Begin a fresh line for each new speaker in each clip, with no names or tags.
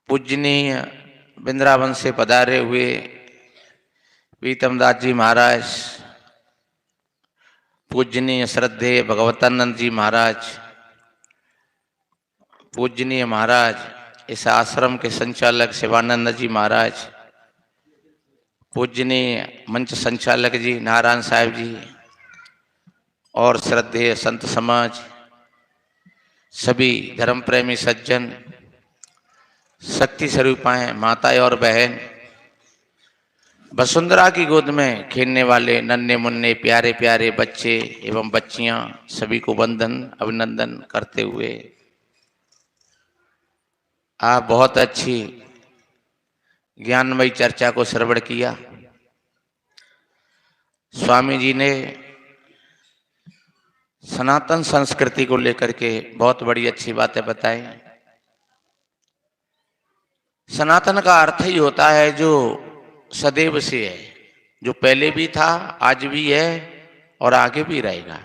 पूजनीय वृंदावन से पधारे हुए प्रीतमदास जी महाराज, पूजनीय श्रद्धेय भगवतानंद जी महाराज, पूजनीय महाराज इस आश्रम के संचालक शिवानंद जी महाराज, पूजनीय मंच संचालक जी नारायण साहब जी और श्रद्धेय संत समाज, सभी धर्म प्रेमी सज्जन, शक्ति स्वरूपाएं माताएं और बहन, वसुंधरा की गोद में खेलने वाले नन्हे मुन्ने प्यारे प्यारे बच्चे एवं बच्चियां, सभी को वंदन अभिनंदन करते हुए आप बहुत अच्छी ज्ञानमयी चर्चा को श्रवण किया। स्वामी जी ने सनातन संस्कृति को लेकर के बहुत बड़ी अच्छी बातें बताई। सनातन का अर्थ ही होता है जो सदैव से है, जो पहले भी था, आज भी है और आगे भी रहेगा।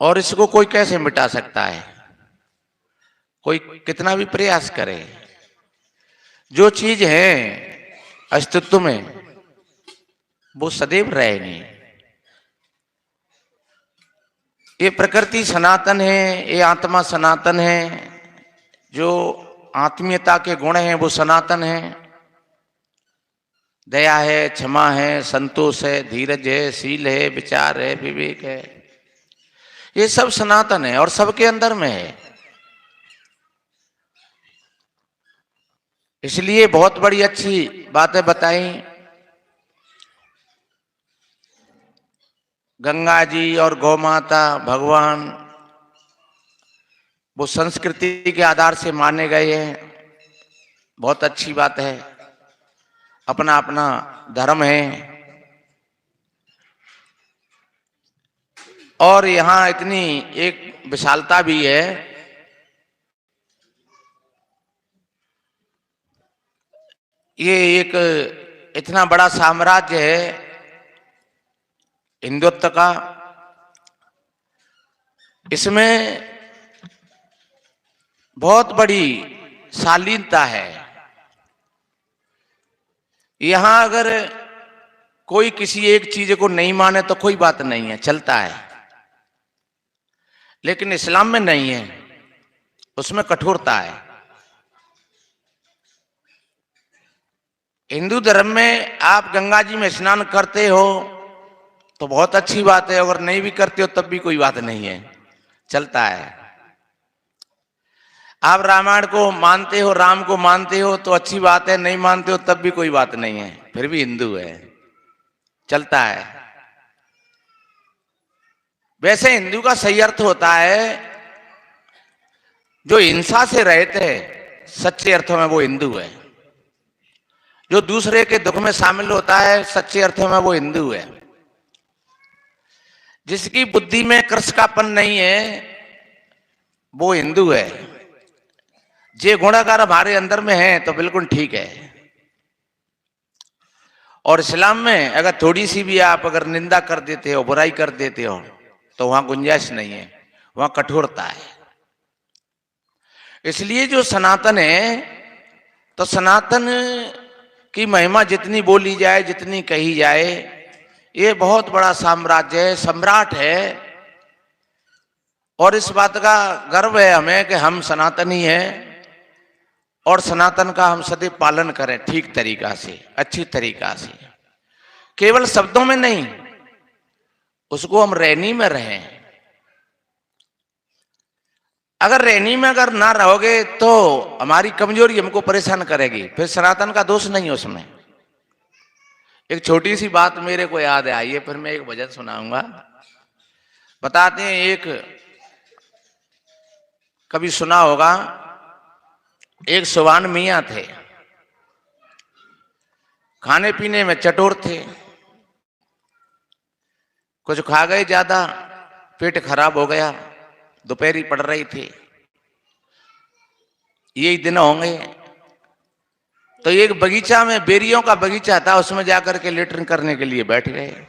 और इसको कोई कैसे मिटा सकता है? कोई कितना भी प्रयास करे, जो चीज है अस्तित्व में वो सदैव रहेगी। ये प्रकृति सनातन है, ये आत्मा सनातन है, जो आत्मीयता के गुण हैं वो सनातन है। दया है, क्षमा है, संतोष है, धीरज है, शील है, विचार है, विवेक है, ये सब सनातन है और सबके अंदर में है। इसलिए बहुत बड़ी अच्छी बातें बताई। गंगा जी और गौ माता भगवान वो संस्कृति के आधार से माने गए हैं, बहुत अच्छी बात है। अपना अपना धर्म है और यहाँ इतनी एक विशालता भी है। ये एक इतना बड़ा साम्राज्य है हिंदुत्व का, इसमें बहुत बड़ी शालीनता है। यहां अगर कोई किसी एक चीज को नहीं माने तो कोई बात नहीं है, चलता है, लेकिन इस्लाम में नहीं है, उसमें कठोरता है। हिंदू धर्म में आप गंगा जी में स्नान करते हो तो बहुत अच्छी बात है, अगर नहीं भी करते हो तब भी कोई बात नहीं है, चलता है। आप रामायण को मानते हो, राम को मानते हो तो अच्छी बात है, नहीं मानते हो तब भी कोई बात नहीं है, फिर भी हिंदू है, चलता है। वैसे हिंदू का सही अर्थ होता है जो हिंसा से रहते हैं, सच्चे अर्थों में वो हिंदू है। जो दूसरे के दुख में शामिल होता है, सच्चे अर्थों में वो हिंदू है। जिसकी बुद्धि में कृषकापन नहीं है वो हिंदू है। जे गुण अगर हमारे अंदर में है तो बिल्कुल ठीक है। और इस्लाम में अगर थोड़ी सी भी आप अगर निंदा कर देते हो, बुराई कर देते हो तो वहां गुंजाइश नहीं है, वहां कठोरता है। इसलिए जो सनातन है, तो सनातन की महिमा जितनी बोली जाए, जितनी कही जाए, ये बहुत बड़ा साम्राज्य है, सम्राट है। और इस बात का गर्व है हमें कि हम सनातनी हैं और सनातन का हम सदैव पालन करें, ठीक तरीका से, अच्छी तरीका से, केवल शब्दों में नहीं, उसको हम रहनी में रहें। अगर रहनी में अगर ना रहोगे तो हमारी कमजोरी हमको परेशान करेगी, फिर सनातन का दोष नहीं उसमें। एक छोटी सी बात मेरे को याद है, आइए फिर मैं एक भजन सुनाऊंगा। बताते हैं, एक कभी सुना होगा, एक सुभान मियाँ थे, खाने पीने में चटोर थे, कुछ खा गए ज्यादा, पेट खराब हो गया, दोपहरी पड़ रही थी, यही दिन होंगे, तो एक बगीचा में, बेरियों का बगीचा था, उसमें जाकर के लेटरिन करने के लिए बैठ गए।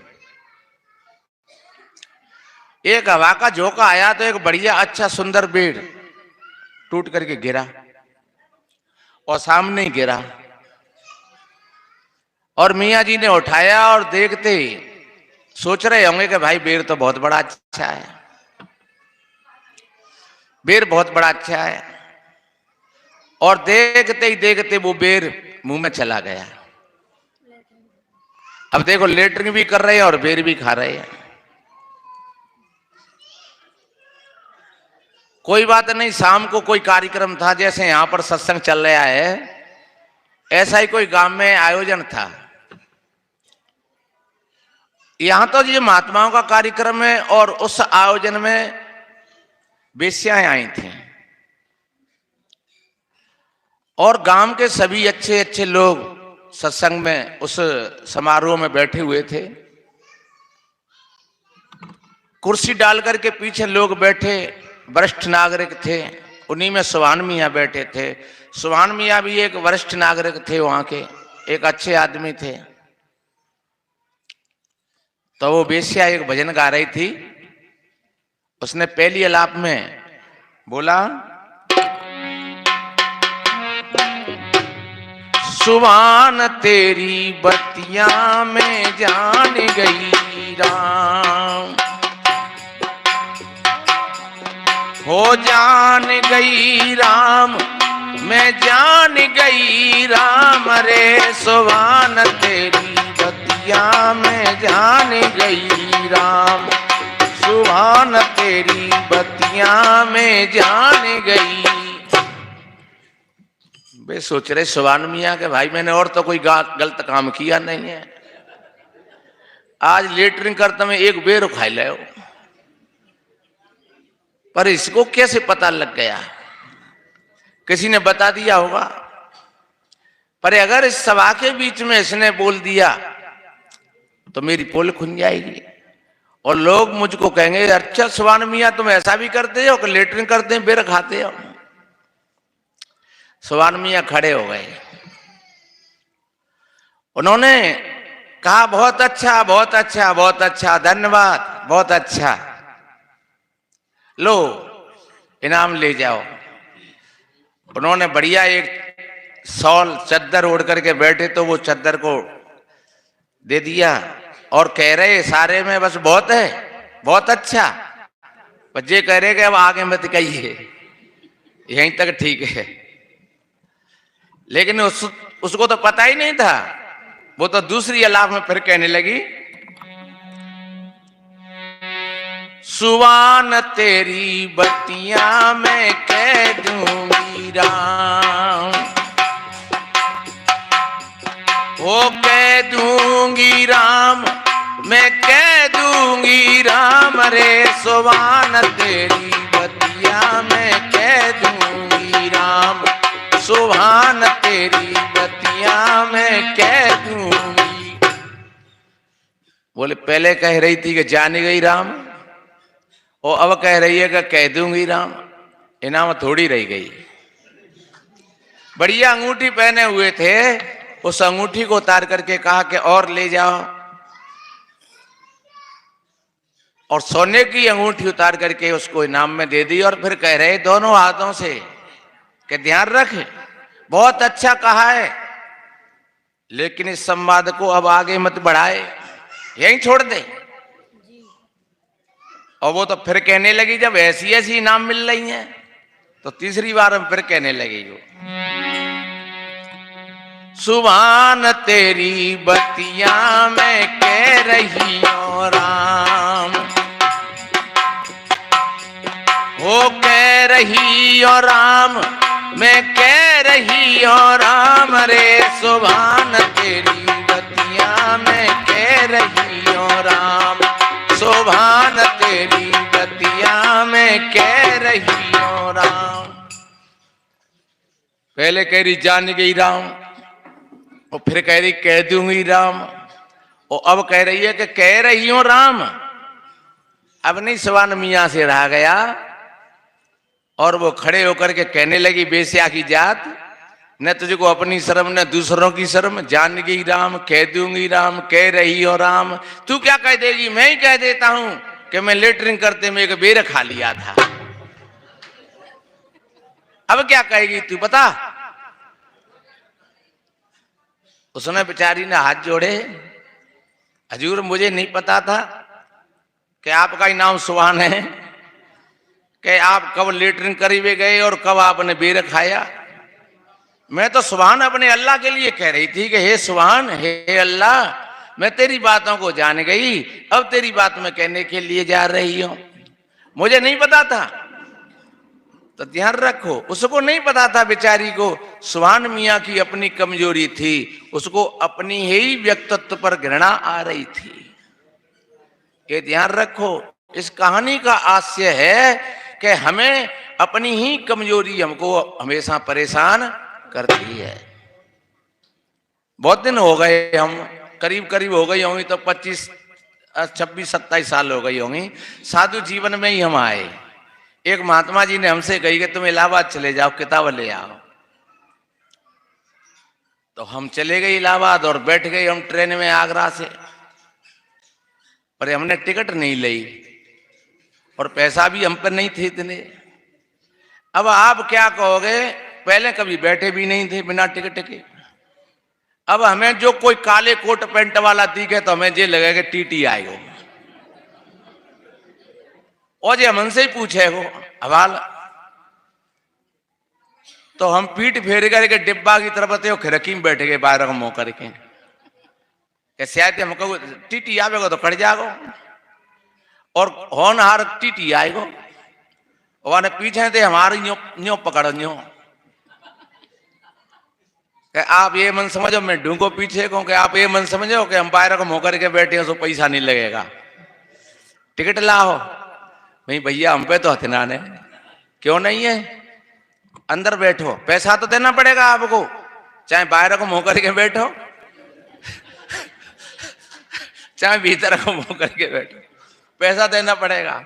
एक हवा का झोंका आया तो एक बढ़िया अच्छा सुंदर पेड़ टूट करके गिरा और सामने ही गिरा। और मियाँ जी ने उठाया और देखते सोच रहे होंगे कि भाई बेर तो बहुत बड़ा अच्छा है, बेर बहुत बड़ा अच्छा है। और देखते ही देखते वो बेर मुंह में चला गया। अब देखो लेटरिन भी कर रहे हैं और बेर भी खा रहे हैं। कोई बात नहीं, शाम को कोई कार्यक्रम था, जैसे यहां पर सत्संग चल रहा है ऐसा ही कोई गांव में आयोजन था। यहां तो ये महात्माओं का कार्यक्रम है और उस आयोजन में वेश्याएं आई थी और गांव के सभी अच्छे अच्छे लोग सत्संग में उस समारोह में बैठे हुए थे। कुर्सी डाल करके पीछे लोग बैठे, वरिष्ठ नागरिक थे, उन्हीं में सुभान मियाँ बैठे थे। सुभान मियाँ भी एक वरिष्ठ नागरिक थे, वहां के एक अच्छे आदमी थे। तो वो वेश्या एक भजन गा रही थी। उसने पहली अलाप में बोला, सुभान तेरी बत्तियां में जान गई राम, हो जान गई राम, मैं जान गई राम रे, सुभान तेरी बत्तियां में जान गई राम, सुभान तेरी बत्तियां में जान गई। वे सोच रहे सुभान मियाँ के भाई मैंने और तो कोई गलत काम किया नहीं है, आज लेटरिंग करते में एक बेर खाई ले। पर इसको कैसे पता लग गया? किसी ने बता दिया होगा। पर अगर इस सभा के बीच में इसने बोल दिया तो मेरी पोल खुल जाएगी और लोग मुझको कहेंगे अच्छा सुभान मियाँ तुम ऐसा भी करते हो कि लेटरिंग करते हैं बेर खाते हो। सुभान मियाँ खड़े हो गए, उन्होंने कहा बहुत अच्छा बहुत अच्छा बहुत अच्छा, धन्यवाद, बहुत अच्छा, लो इनाम ले जाओ। उन्होंने बढ़िया एक शॉल चद्दर ओढ़ करके बैठे तो वो चद्दर को दे दिया और कह रहे सारे में बस बहुत है बहुत अच्छा। बच्चे कह रहे कि अब आगे मत कहिए, यहीं तक ठीक है। लेकिन उसको तो पता ही नहीं था। वो तो दूसरी अलाप में फिर कहने लगी, सुभान तेरी बत्तियां मैं कह दूंगी राम, वो कह दूंगी राम, मैं कह दूंगी राम रे, सुभान तेरी बत्तियां मैं कह दूंगी राम, सुभान तेरी बत्तियां मैं कह दूंगी। बोले पहले कह रही थी कि जान गई राम, और अब कह रही है कि कह दूंगी राम, इनाम थोड़ी रह गई। बढ़िया अंगूठी पहने हुए थे, उस अंगूठी को उतार करके कहा कि और ले जाओ, और सोने की अंगूठी उतार करके उसको इनाम में दे दी। और फिर कह रहे दोनों हाथों से कि ध्यान रख, बहुत अच्छा कहा है, लेकिन इस संवाद को अब आगे मत बढ़ाए, यहीं छोड़ दे। और वो तो फिर कहने लगी, जब ऐसी ऐसी इनाम मिल रही हैं तो तीसरी बार हम फिर कहने लगी, सुभान तेरी बत्तियां मैं कह रही हूं राम, वो कह रही हो राम, मैं कह रही हो राम रे, सुभान तेरी बत्तियां मैं कह रही हो राम, सुभान तेरी बत्तियां मैं कह रही हो राम। पहले कह रही जान गई राम, और फिर कह रही कह दूंगी राम, और अब कह रही है कि कह रही हूं राम। अब नहीं सुभान मियाँ से रहा गया, और वो खड़े होकर के कहने लगी, बेस्या की जात, न तुझको अपनी शर्म न दूसरों की शर्म, जान गई राम, कह दूंगी राम, कह रही हो राम, तू क्या कह देगी, मैं ही कह देता हूं कि मैं लेटरिंग करते में एक बेर खा लिया था। अब क्या कहेगी तू बता। उसने बेचारी ने हाथ जोड़े, हजूर मुझे नहीं पता था कि आपका ही नाम सुभान है, कि आप कब लेटरिन करीबे गए और कब आपने बेर खाया। मैं तो सुभान अपने अल्लाह के लिए कह रही थी कि हे सुभान, हे अल्लाह, मैं तेरी बातों को जान गई, अब तेरी बात में कहने के लिए जा रही हूं, मुझे नहीं पता था। तो ध्यान रखो, उसको नहीं पता था बेचारी को, सुभान मियाँ की अपनी कमजोरी थी, उसको अपनी ही व्यक्तित्व पर घृणा आ रही थी। ये ध्यान रखो, इस कहानी का आशय है कि हमें अपनी ही कमजोरी हमको हमेशा परेशान करती है। बहुत दिन हो गए, हम करीब करीब हो गई होंगी तो 25 26 27 साल हो गई होंगी साधु जीवन में ही हम आए। एक महात्मा जी ने हमसे कही कि तुम इलाहाबाद चले जाओ, किताब ले आओ। तो हम चले गए इलाहाबाद और बैठ गए हम ट्रेन में आगरा से, पर हमने टिकट नहीं ली और पैसा भी हम पर नहीं थे इतने। अब आप क्या कहोगे, पहले कभी बैठे भी नहीं थे बिना टिकट के। अब हमें जो कोई काले कोट पैंट वाला दिखे तो हमें ये लगेगा टीटी आएगा, और जे मन से ही पूछे हो हवाल। तो हम पीठ फेर करके डिब्बा की तरफ थे, खिड़की में बैठ गए बाहर मुंह करके, कैसे आए थे हमको टीटी आवेगा तो कट जागो, और होनहार टीटी आएगो, और पीछे थे हमारे न्यो पकड़ न्यो, आप ये मन समझो मैं ढूंढो पीछे को, कि आप ये मन समझो कि हम बाहर को मुंह करके बैठे हैं तो पैसा नहीं लगेगा, टिकट लाओ। भाई भैया हम पे तो हथियार है, क्यों नहीं है, अंदर बैठो, पैसा तो देना पड़ेगा आपको, चाहे बाहर को मुंह करके बैठो चाहे भीतर को मुंह करके बैठो, पैसा देना पड़ेगा।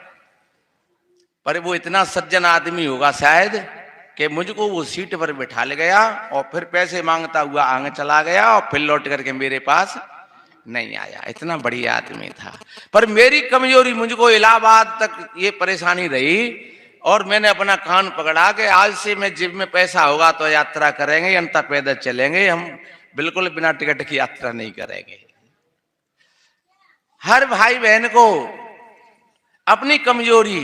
पर वो इतना सज्जन आदमी होगा शायद कि मुझको वो सीट पर बैठा ले गया और फिर पैसे मांगता हुआ आगे चला गया और फिर लौट करके मेरे पास नहीं आया। इतना बढ़िया आदमी था। पर मेरी कमजोरी, मुझको इलाहाबाद तक ये परेशानी रही और मैंने अपना कान पकड़ा कि आज से मैं जेब में पैसा होगा तो यात्रा करेंगे, अंत पैदल चलेंगे, हम बिल्कुल बिना टिकट की यात्रा नहीं करेंगे। हर भाई बहन को अपनी कमजोरी,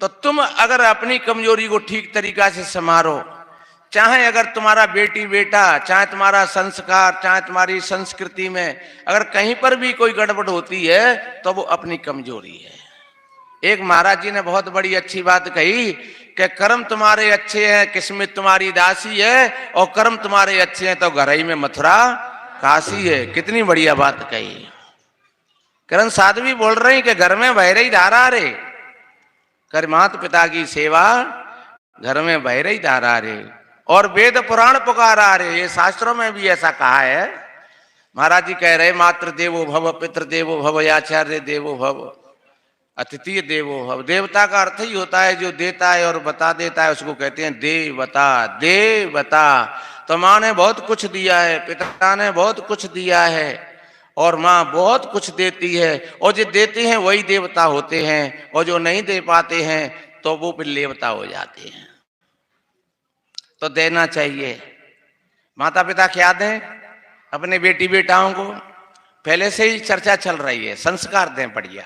तो तुम अगर अपनी कमजोरी को ठीक तरीका से संभालो, चाहे अगर तुम्हारा बेटी बेटा, चाहे तुम्हारा संस्कार, चाहे तुम्हारी संस्कृति में अगर कहीं पर भी कोई गड़बड़ होती है तो वो अपनी कमजोरी है। एक महाराज जी ने बहुत बड़ी अच्छी बात कही कि कर्म तुम्हारे अच्छे हैं, किस्मत तुम्हारी दासी है, और कर्म तुम्हारे अच्छे हैं तो घर ही में मथुरा काशी है। कितनी बढ़िया बात कही। करण साधवी बोल रही कि घर में बह रही धारा रे, कर माता पिता की सेवा घर में बह रही धारा रे, और वेद पुराण पुकारा रे। ये शास्त्रों में भी ऐसा कहा है। महाराज जी कह रहे मातृ देवो भव, पितृ देवो भव, आचार्य देवो भव, अतिथि देवो भव। देवता का अर्थ ही होता है जो देता है और बता देता है, उसको कहते हैं देवता। देवता तो माँ ने बहुत कुछ दिया है, पिता ने बहुत कुछ दिया है, और माँ बहुत कुछ देती है, और जो देते हैं वही देवता होते हैं, और जो नहीं दे पाते हैं तो वो फिर लेवता हो जाते हैं। तो देना चाहिए। माता पिता क्या दें अपने बेटी बेटाओं को, पहले से ही चर्चा चल रही है। संस्कार दें बढ़िया,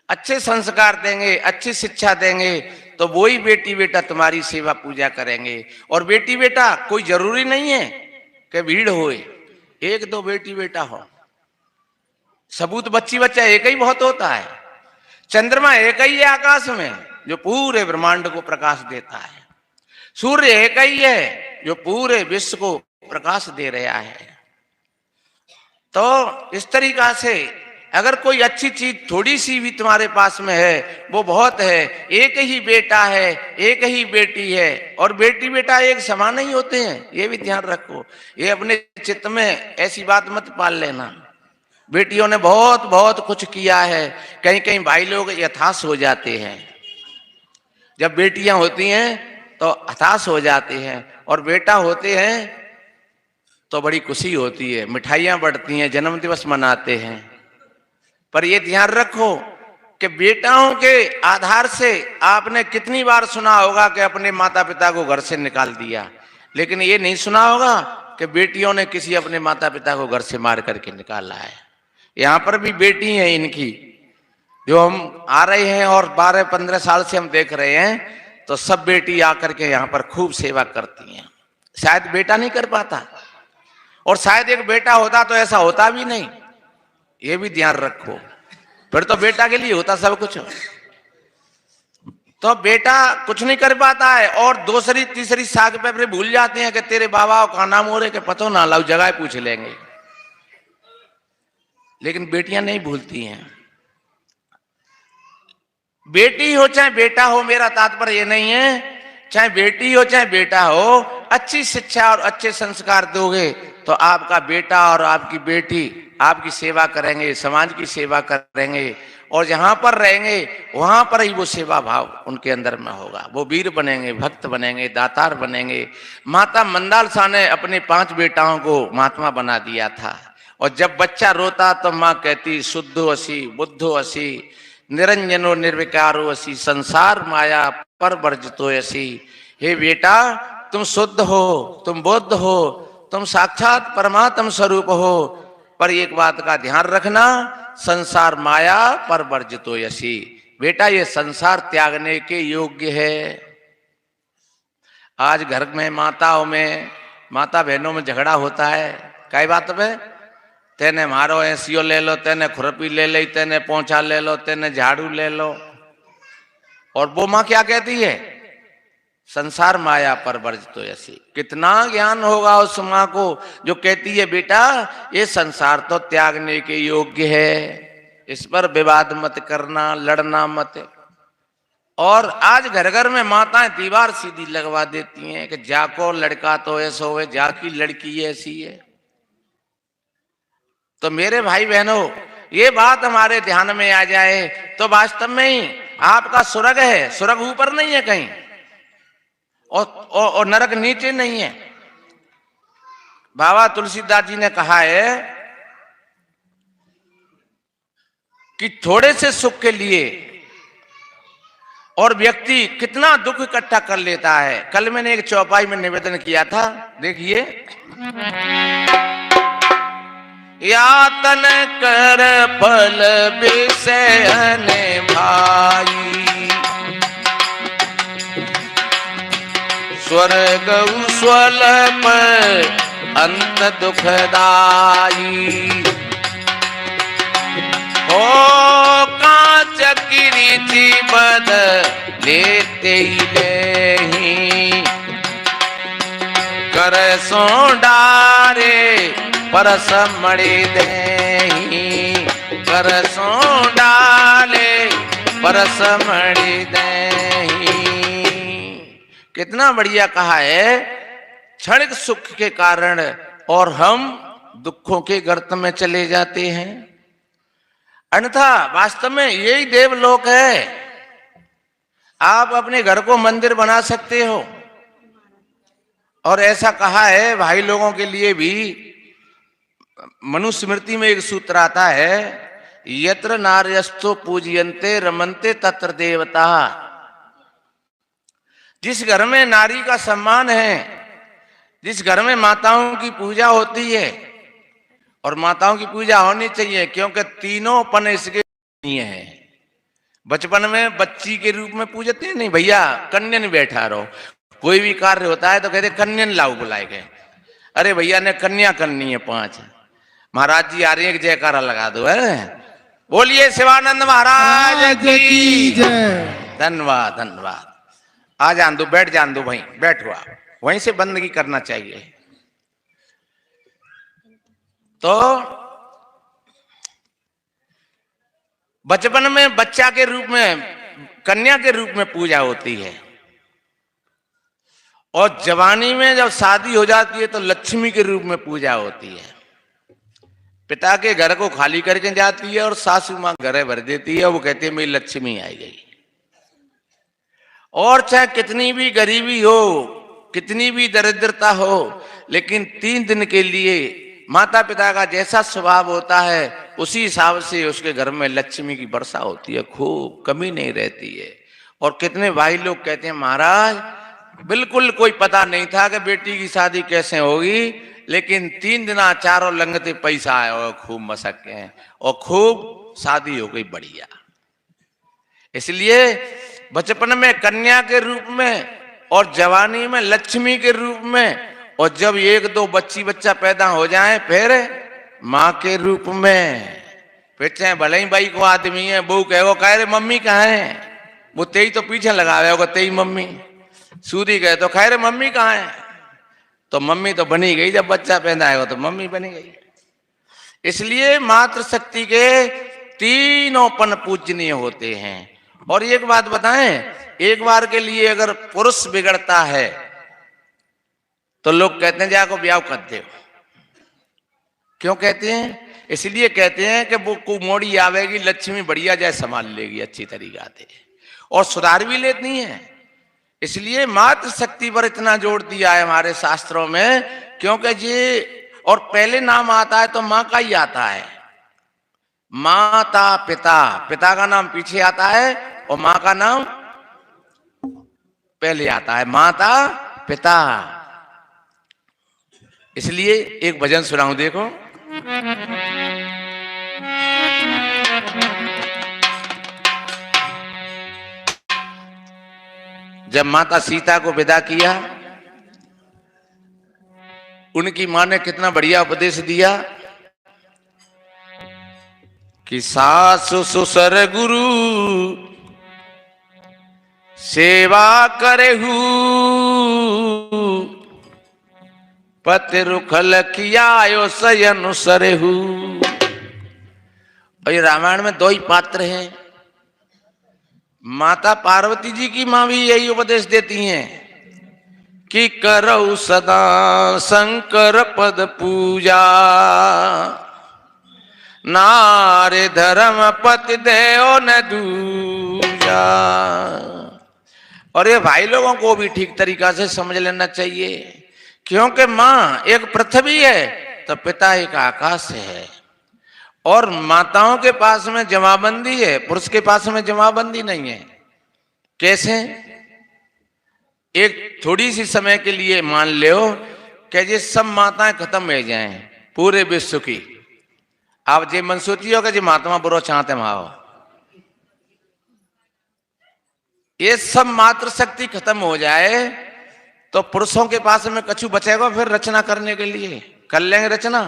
अच्छे संस्कार देंगे, अच्छी शिक्षा देंगे तो वही बेटी बेटा तुम्हारी सेवा पूजा करेंगे। और बेटी बेटा कोई जरूरी नहीं है कि भीड़ होए, एक दो बेटी बेटा हो, सबूत बच्ची बच्चा एक ही बहुत होता है। चंद्रमा एक ही है आकाश में जो पूरे ब्रह्मांड को प्रकाश देता है। सूर्य एक ही है जो पूरे विश्व को प्रकाश दे रहा है। तो इस तरीका से अगर कोई अच्छी चीज थोड़ी सी भी तुम्हारे पास में है वो बहुत है। एक ही बेटा है, एक ही बेटी है, और बेटी बेटा एक समान नहीं होते हैं, ये भी ध्यान रखो। ये अपने चित्त में ऐसी बात मत पाल लेना। बेटियों ने बहुत बहुत कुछ किया है, कहीं कहीं भाई लोग हताश हो जाते हैं। जब बेटियां होती हैं तो हताश हो जाते हैं, और बेटा होते हैं तो बड़ी खुशी होती है, मिठाइयां बढ़ती हैं, जन्मदिवस मनाते हैं। पर ये ध्यान रखो कि बेटाओं के आधार से आपने कितनी बार सुना होगा कि अपने माता पिता को घर से निकाल दिया, लेकिन ये नहीं सुना होगा कि बेटियों ने किसी अपने माता पिता को घर से मार करके निकाला है। यहाँ पर भी बेटी हैं इनकी, जो हम आ रहे हैं और 12-15 साल से हम देख रहे हैं, तो सब बेटी आकर के यहाँ पर खूब सेवा करती हैं। शायद बेटा नहीं कर पाता, और शायद एक बेटा होता तो ऐसा होता भी नहीं, ये भी ध्यान रखो। फिर तो बेटा के लिए होता सब कुछ, तो बेटा कुछ नहीं कर पाता है, और दूसरी तीसरी साग पे फिर भूल जाते हैं कि तेरे बाबा का नाम हो रहे के पतो ना लाओ, जगह पूछ लेंगे। लेकिन बेटियां नहीं भूलती हैं। बेटी हो चाहे बेटा हो, मेरा तात्पर्य ये नहीं है, चाहे बेटी हो चाहे बेटा हो, अच्छी शिक्षा और अच्छे संस्कार दोगे तो आपका बेटा और आपकी बेटी आपकी सेवा करेंगे, समाज की सेवा करेंगे, और जहां पर रहेंगे वहां पर ही वो सेवा भाव उनके अंदर में होगा। वो वीर बनेंगे, भक्त बनेंगे, दातार बनेंगे। माता मंदाल शाह ने अपने 5 बेटाओं को महात्मा बना दिया था, और जब बच्चा रोता तो माँ कहती शुद्धो असी बुद्धो असी निरंजनो निर्विकारो असी संसार माया पर वर्जितो असी। हे बेटा, तुम शुद्ध हो, तुम बुद्ध हो, तुम साक्षात परमात्म स्वरूप हो, पर एक बात का ध्यान रखना, संसार माया पर वर्जितो यसी। बेटा, ये संसार त्यागने के योग्य है। आज घर में माताओं में, माता बहनों में झगड़ा होता है, कई बात पे, तेने मारो एसियो ले लो, तेने खुरपी ले ली, तेने पोंछा ले लो, तेने झाड़ू ले लो, और वो माँ क्या कहती है? संसार माया पर वर्जितो यसी। कितना ज्ञान होगा उस माँ को जो कहती है बेटा ये संसार तो त्यागने के योग्य है, इस पर विवाद मत करना, लड़ना मत। और आज घर घर में माताएं दीवार सीधी लगवा देती हैं कि जाको लड़का तो ऐसा हो, जाकी लड़की ऐसी है। तो मेरे भाई बहनों, ये बात हमारे ध्यान में आ जाए तो वास्तव में ही आपका स्वर्ग है, स्वर्ग ऊपर नहीं है कहीं, और नरक नीचे नहीं है। बाबा तुलसीदास जी ने कहा है कि थोड़े से सुख के लिए और व्यक्ति कितना दुख इकट्ठा कर लेता है। कल मैंने एक चौपाई में निवेदन किया था, देखिए, यातन कर फल विषय भाई, स्वर्ग स्वल्प अंत दुखदाई, हो कांच किरीची बद लेते ही, कर सो डारे परस मणि देही, कर सो डाले परस मणि देही। कितना बढ़िया कहा है, क्षणिक सुख के कारण और हम दुखों के गर्त में चले जाते हैं। अन्यथा वास्तव में यही देवलोक है। आप अपने घर को मंदिर बना सकते हो, और ऐसा कहा है भाई लोगों के लिए भी, मनुस्मृति में एक सूत्र आता है, यत्र नार्यस्तु पूजयन्ते रमन्ते तत्र देवता। जिस घर में नारी का सम्मान है, जिस घर में माताओं की पूजा होती है, और माताओं की पूजा होनी चाहिए क्योंकि तीनों पन इसके है। बचपन में बच्ची के रूप में पूजते नहीं, भैया कन्यन बैठा रहो, कोई भी कार्य होता है तो कहते कन्यन लाओ बुलाए गए, अरे भैया ने कन्या करनी है 5, महाराज जी आ रही है, जयकारा लगा दो है। बोलिए शिवानंद महाराज की जय। धन्यवाद धन्यवाद। आ जान दो, बैठ जान दो भाई, बैठो आप, वहीं से बंदगी करना चाहिए। तो बचपन में बच्चा के रूप में, कन्या के रूप में पूजा होती है, और जवानी में जब शादी हो जाती है तो लक्ष्मी के रूप में पूजा होती है। पिता के घर को खाली करके जाती है और सासू माँ घर भर देती है, वो कहती है मेरी लक्ष्मी आई गई। और चाहे कितनी भी गरीबी हो, कितनी भी दरिद्रता हो, लेकिन 3 दिन के लिए माता पिता का जैसा स्वभाव होता है उसी हिसाब से उसके घर में लक्ष्मी की वर्षा होती है, खूब, कमी नहीं रहती है। और कितने भाई लोग कहते हैं महाराज बिल्कुल कोई पता नहीं था कि बेटी की शादी कैसे होगी, लेकिन 3 दिन चारों लंगते पैसा आया और खूब मसक के और खूब शादी हो गई बढ़िया। इसलिए बचपन में कन्या के रूप में और जवानी में लक्ष्मी के रूप में, और जब 1-2 बच्चा पैदा हो जाए फिर माँ के रूप में। फिर चाहे भले ही भाई को आदमी है, बहू कहेगो कह रहे मम्मी कहाँ है, वो तेई तो पीछे लगावे होगा तेई मम्मी। सूदी कहे तो खैर मम्मी कहाँ है, तो मम्मी तो बनी गई, जब बच्चा पैदा आएगा तो मम्मी बनी गई। इसलिए मातृशक्ति के तीनों पूजनीय होते हैं। और एक बात बताएं, एक बार के लिए अगर पुरुष बिगड़ता है तो लोग कहते हैं जाको ब्याह कर दे। क्यों कहते हैं? इसलिए कहते हैं कि वो कुमोड़ी आवेगी, लक्ष्मी बढ़िया जाए संभाल लेगी अच्छी तरीका से, और सुधार भी लेती है। इसलिए मातृशक्ति पर इतना जोर दिया है हमारे शास्त्रों में, क्योंकि ये, और पहले नाम आता है तो माँ का ही आता है। माता पिता, पिता का नाम पीछे आता है और माँ का नाम पहले आता है, माता पिता। इसलिए एक भजन सुनाऊं, देखो। जब माता सीता को विदा किया, उनकी मां ने कितना बढ़िया उपदेश दिया कि सासु ससुर गुरु सेवा करेहू, पति रुखल कियायो सयनु सरेहू। और ये रामायण में 2 ही पात्र हैं। माता पार्वती जी की मां भी यही उपदेश देती हैं कि करौ सदा शंकर पद पूजा, नारे धर्म पति देओ न दूजा। और ये भाई लोगों को भी ठीक तरीका से समझ लेना चाहिए, क्योंकि मां एक पृथ्वी है तो पिता एक आकाश है। और माताओं के पास में जमाबंदी है, पुरुष के पास में जमाबंदी नहीं है। कैसे? एक थोड़ी सी समय के लिए मान लो कि ये सब माताएं खत्म हो जाएं पूरे विश्व की, आप जे मन सोचिए कि जी महात्मा बुरो चाहते माओ, ये सब मातृशक्ति खत्म हो जाए तो पुरुषों के पास में कछु बचेगा फिर रचना करने के लिए? कर लेंगे रचना?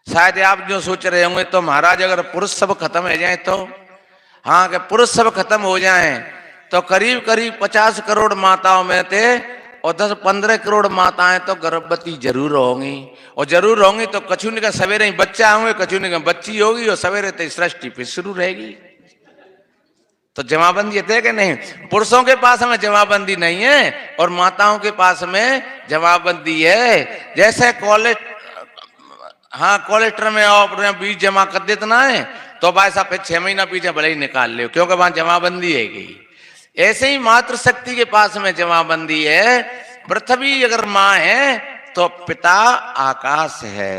शायद आप जो सोच रहे होंगे तो महाराज अगर पुरुष सब खत्म हो जाए तो, हाँ, कि पुरुष सब खत्म हो जाएं तो करीब करीब 50 करोड़ माताओं में थे और 10-15 करोड़ माताएं तो गर्भवती जरूर होंगी, और जरूर होंगी तो कछु ने का सवेरे ही बच्चा होंगे, कछु ने का बच्ची होगी, और सवेरे तो सृष्टि फिर शुरू रहेगी। तो जमाबंदी थे कि नहीं? पुरुषों के पास में जमाबंदी नहीं है और माताओं के पास में जमाबंदी है। जैसे कॉलेज, हाँ, कॉलेक्टर में अपने बीज जमा कर देना है तो भाई साहब फिर 6 महीना पीछे भले ही निकाल ले, क्योंकि वहां जमाबंदी है गई। ऐसे ही मातृशक्ति के पास में जमाबंदी है। पृथ्वी अगर माँ है तो पिता आकाश है।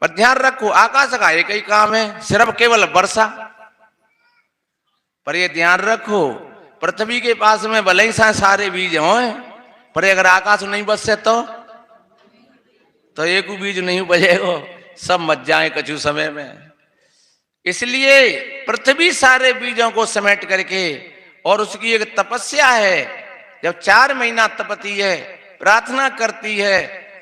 पर ध्यान रखो, आकाश का एक ही काम है, सिर्फ केवल वर्षा। पर ये ध्यान रखो, पृथ्वी के पास में भले ही सारे बीज हों, पर अगर आकाश नहीं बरसे तो एक बीज नहीं बजेगा, सब मच जाए कछु समय में। इसलिए पृथ्वी सारे बीजों को समेट करके, और उसकी एक तपस्या है, जब 4 महीना तपती है, प्रार्थना करती है,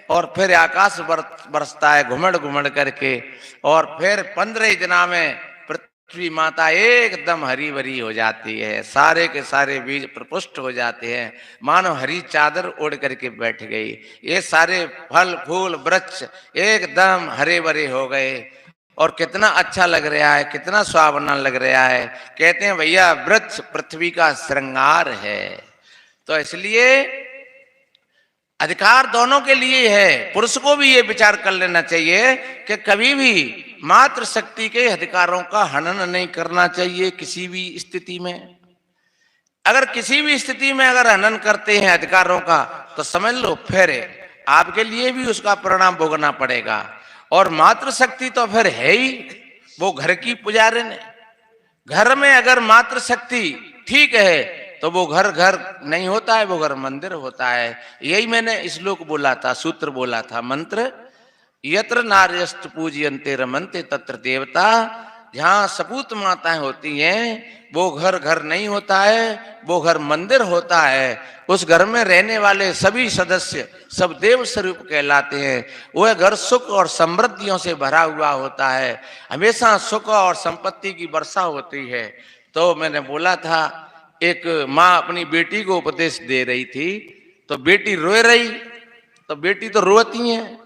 और फिर आकाश बरसता है घुमड़ घुमड़ करके, और फिर 15 दिना में पृथ्वी माता एकदम हरी भरी हो जाती है, सारे के सारे बीज प्रपुष्ट हो जाते हैं, मानो हरी चादर ओढ़ करके बैठ गई। ये सारे फल फूल वृक्ष एकदम हरे भरे हो गए, और कितना अच्छा लग रहा है, कितना सुहावना लग रहा है। कहते हैं भैया वृक्ष पृथ्वी का श्रृंगार है। तो इसलिए अधिकार दोनों के लिए है। पुरुष को भी ये विचार कर लेना चाहिए कि कभी भी मातृशक्ति के अधिकारों का हनन नहीं करना चाहिए किसी भी स्थिति में। अगर किसी भी स्थिति में अगर हनन करते हैं अधिकारों का तो समझ लो फिर आपके लिए भी उसका परिणाम भोगना पड़ेगा। और मातृशक्ति तो फिर है ही वो घर की पुजारी ने। घर में अगर मातृशक्ति ठीक है तो वो घर घर नहीं होता है, वो घर मंदिर होता है। यही मैंने श्लोक बोला था, सूत्र बोला था, मंत्र, यत्र नार्यस्त पूजयन्ते रमन्ते तत्र देवता। जहाँ सपूत माताएं होती हैं वो घर घर नहीं होता है, वो घर मंदिर होता है। उस घर में रहने वाले सभी सदस्य सब देव स्वरूप कहलाते हैं। वह घर सुख और समृद्धियों से भरा हुआ होता है, हमेशा सुख और संपत्ति की वर्षा होती है। तो मैंने बोला था, एक माँ अपनी बेटी को उपदेश दे रही थी तो बेटी रोए रही, तो बेटी तो रोती है,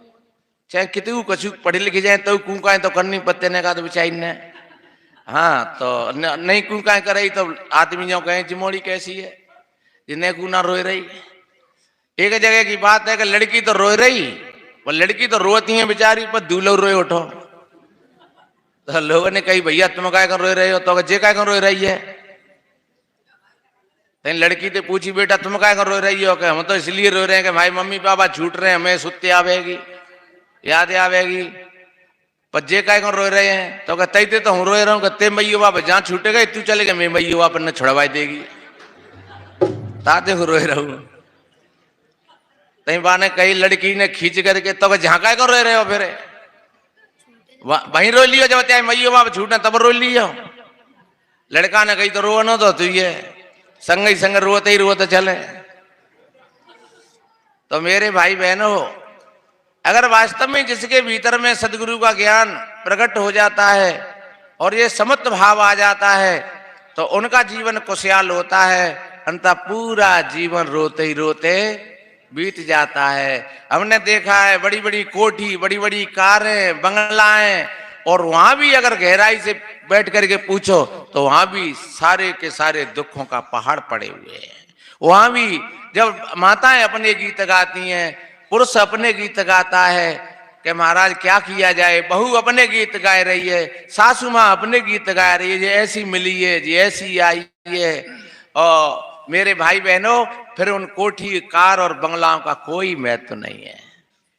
चाहे कितनी कछु पढ़े लिखे जाए तो कूकाएं तो करनी पत्ते ने कहा तो बेचारी ने। हाँ तो नहीं कूकाएं करे तो आदमी जो कहे चिमोड़ी कैसी है जिन्हें कू ना रोए रही। एक जगह की बात है कि लड़की तो रोए रही, वो लड़की तो रोती है बेचारी, पर दूल्हा रोए उठो। तो लोगों ने कही भैया तुम क्या कर रोए रहे हो, तो जे क्या कर रोए रही है। तो लड़की ने पूछी बेटा तुम क्या कर रोए रही हो, कि हम तो इसलिए रो रहे हैं कि भाई मम्मी पापा छूट रहे हैं, हमें सुत्ते आवेगी याद आवेगी। पर जे काय रोए रहे हैं, तो कहते तो हूँ रोए रहा हूँ, कहते मैयो बाप जहाँ छूटेगा तू चले गए, मैं मैयो बाप ने छुड़वा देगी, ताते हूँ रोए रहूं। तई बाने कई लड़की ने खींच करके, तो जहाँ काय रोए रहे हो, फिर वहीं रो लियो, जब चाहे मैयो बाप छूटे तब रो लियो। लड़का ने कही तो रो न, तो तू ये संग ही संग रोते ही रोते चले। तो मेरे भाई बहनों, अगर वास्तव में जिसके भीतर में सदगुरु का ज्ञान प्रकट हो जाता है और ये समत्व भाव आ जाता है तो उनका जीवन खुशहाल होता है, अंततः पूरा जीवन रोते ही रोते बीत जाता है। हमने देखा है बड़ी बड़ी कोठी, बड़ी बड़ी कारें, बंगलाएं, और वहां भी अगर गहराई से बैठ करके पूछो तो वहां भी सारे के सारे दुखों का पहाड़ पड़े हुए हैं। वहां भी जब माताएं अपने गीत गाती हैं, पुरुष अपने गीत गाता है कि महाराज क्या किया जाए, बहू अपने गीत गा रही है, सासू माँ अपने गीत गा रही है, ये ऐसी मिली है, ये ऐसी आई है। और मेरे भाई बहनों, फिर उन कोठी, कार और बंगलाओं का कोई महत्व नहीं है।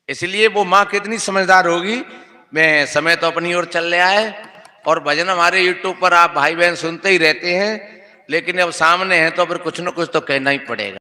इसलिए वो माँ कितनी समझदार होगी। मैं समय तो अपनी ओर चल रहा है और भजन हमारे यूट्यूब पर आप भाई बहन सुनते ही रहते हैं, लेकिन अब सामने है तो फिर कुछ न कुछ तो कहना ही पड़ेगा।